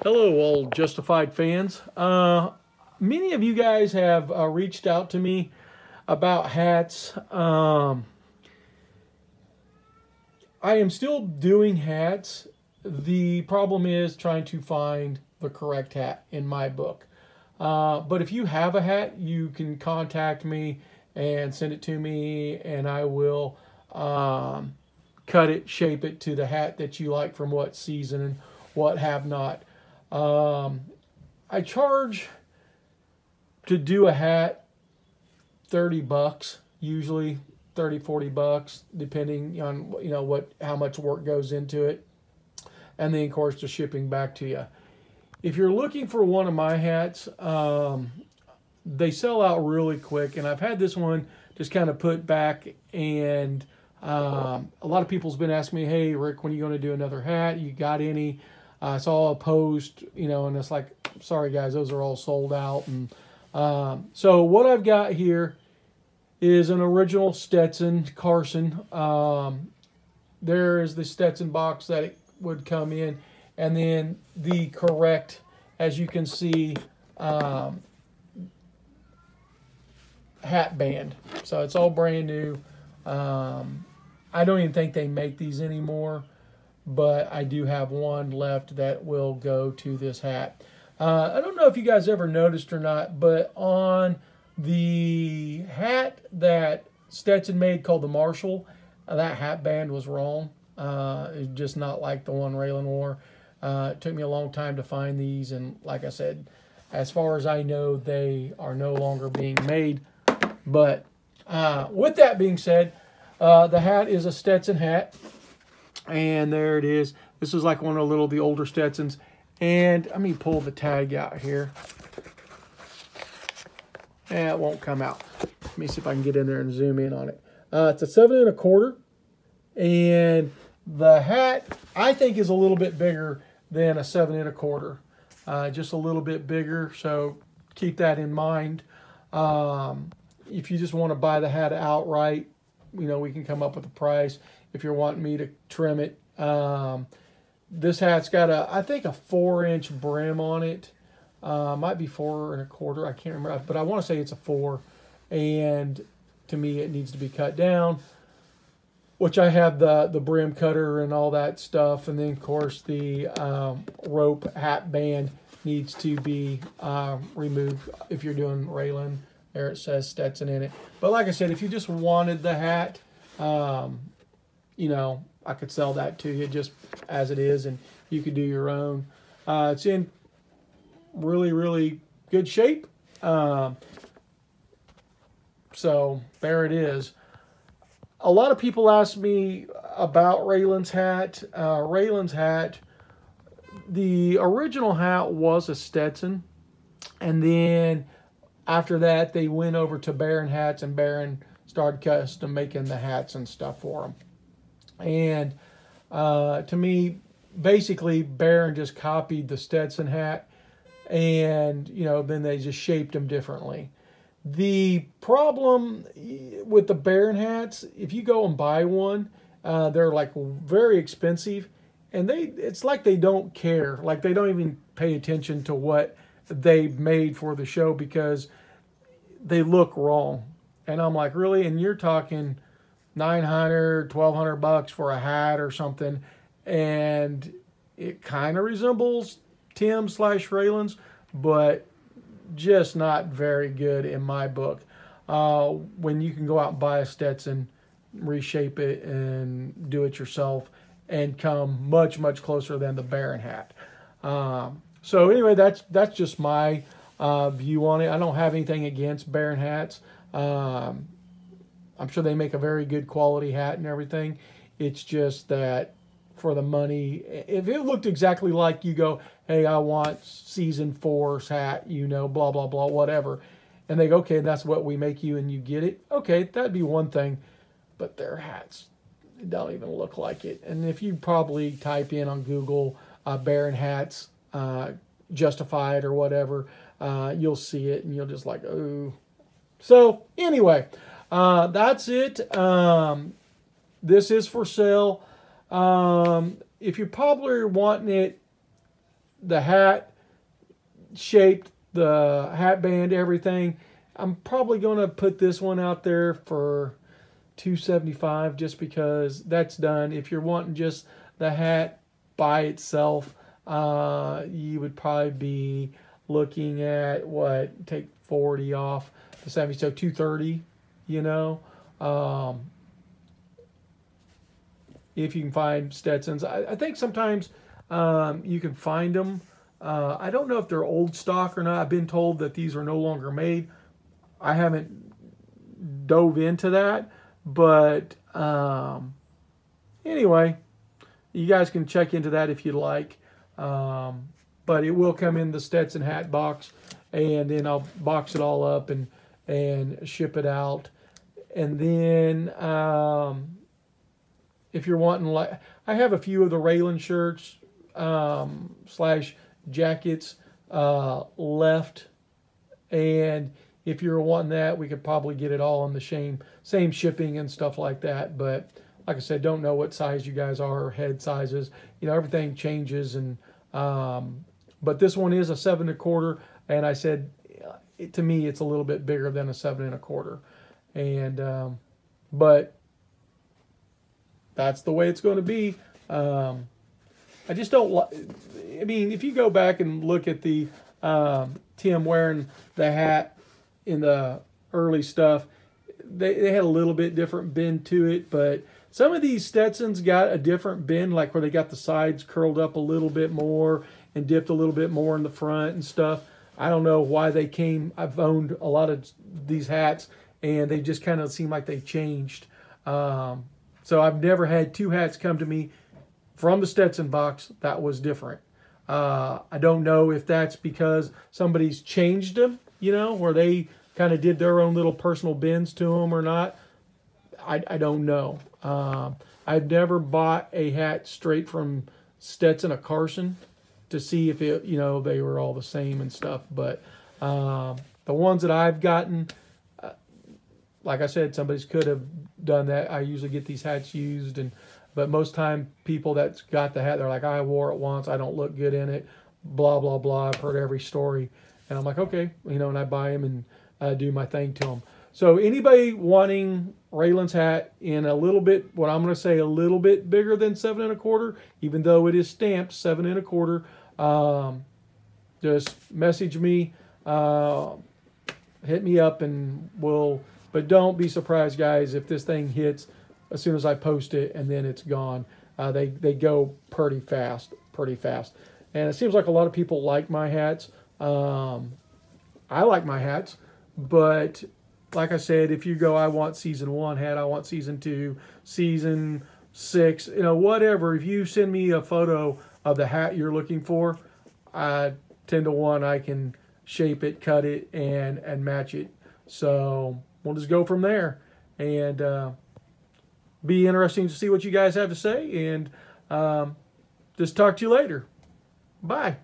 Hello, all Justified fans. Many of you guys have reached out to me about hats. I am still doing hats. The problem is trying to find the correct hat in my book. But if you have a hat, you can contact me and send it to me, and I will cut it, shape it to the hat that you like from what season and what have not. I charge to do a hat $30, usually 30, 40 bucks, depending on how much work goes into it, and then of course the shipping back to you. If you're looking for one of my hats, they sell out really quick, and I've had this one just kind of put back, and a lot of people's been asking me, hey Rick, when are you going to do another hat? You got any? It's all a post, and it's like, sorry guys, those are all sold out. And so what I've got here is an original Stetson Carson. There is the Stetson box that it would come in, and then the correct, as you can see, hat band. So it's all brand new. I don't even think they make these anymore, but I do have one left that will go to this hat. I don't know if you guys ever noticed or not, but on the hat that Stetson made called the Marshall, that hat band was wrong. It's just not like the one Raylan wore. It took me a long time to find these, and like I said, as far as I know, they are no longer being made. But with that being said, the hat is a Stetson hat. And there it is. This is like one of the older Stetsons. And let me pull the tag out here. Yeah, it won't come out. Let me see if I can get in there and zoom in on it. It's a 7 1/4. And the hat, I think, is a little bit bigger than a 7 1/4. Just a little bit bigger. So keep that in mind. If you just want to buy the hat outright, we can come up with a price. If you're wanting me to trim it, this hat's got I think a 4-inch brim on it. Might be 4 1/4. I can't remember, but I want to say it's a 4. And to me, it needs to be cut down, which I have the brim cutter and all that stuff. And then of course the rope hat band needs to be removed if you're doing Raylan. There it says Stetson in it. But like I said, if you just wanted the hat, I could sell that to you just as it is, and you could do your own. It's in really, really good shape. So there it is. A lot of people ask me about Raylan's hat. Raylan's hat, the original hat was a Stetson, and then after that they went over to Baron hats, and Baron started custom making the hats and stuff for them. And to me, basically, Baron just copied the Stetson hat, and then they just shaped them differently. The problem with the Baron hats, if you go and buy one, they're like very expensive, and it's like they don't care, like they don't even pay attention to what they made for the show because they look wrong. And I'm like, really? And you're talking $900, $1,200 for a hat or something, and it kind of resembles Tim/Raylan's, but just not very good in my book. When you can go out and buy a Stetson, reshape it, and do it yourself, and come much, much closer than the Baron hat. So anyway, that's just my view on it. I don't have anything against Baron hats. I'm sure they make a very good quality hat and everything. It's just that for the money, if it looked exactly like you go, hey, I want season 4's hat, blah, blah, blah, whatever. And they go, okay, that's what we make you, and you get it. Okay, that'd be one thing. But their hats don't even look like it. And if you probably type in on Google Baron hats, Justified or whatever, you'll see it, and you'll just like, oh. So anyway, that's it. This is for sale. If you're probably wanting it the hat shaped, the hat band, everything. I'm probably going to put this one out there for $275 just because that's done. If you're wanting just the hat by itself, you would probably be looking at what, take 40 off the 70, so 230, you know. If you can find Stetsons, I think sometimes you can find them. I don't know if they're old stock or not. I've been told that these are no longer made. I haven't dove into that, but anyway, you guys can check into that if you like. But it will come in the Stetson hat box, and then I'll box it all up and ship it out. And then if you're wanting, like, I have a few of the Raylan shirts slash jackets left, and if you're wanting that, we could probably get it all on the same shipping and stuff like that. But like I said, don't know what size you guys are, or head sizes. You know, everything changes. And but this one is a 7 1/4, and I said, to me, it's a little bit bigger than a 7 1/4. And but that's the way it's going to be. I just don't like. I mean, if you go back and look at the Tim wearing the hat in the early stuff, they had a little bit different bend to it, but some of these Stetsons got a different bend, like where they got the sides curled up a little bit more and dipped a little bit more in the front and stuff. I don't know why they came. I've owned a lot of these hats, and they just kind of seem like they changed. So I've never had two hats come to me from the Stetson box that was different. I don't know if that's because somebody's changed them, you know, where they kind of did their own little personal bends to them or not. I don't know. I've never bought a hat straight from Stetson, a Carson, to see if it, you know, they were all the same and stuff. But the ones that I've gotten, like I said, somebody could have done that. I usually get these hats used, but most time people that's got the hat, they're like, I wore it once, I don't look good in it, blah, blah, blah. I've heard every story. And I'm like, okay, you know, and I buy them and do my thing to them. So anybody wanting Raylan's hat in a little bit, what I'm going to say, a little bit bigger than 7 1/4, even though it is stamped 7 1/4, just message me, hit me up, and but don't be surprised, guys, if this thing hits as soon as I post it and then it's gone. They go pretty fast. And it seems like a lot of people like my hats. I like my hats, but like I said, if you go, I want season 1 hat, I want season 2, season 6, you know, whatever. If you send me a photo of the hat you're looking for, 10 to 1, I can shape it, cut it, and match it. So we'll just go from there, and be interesting to see what you guys have to say, and just talk to you later. Bye.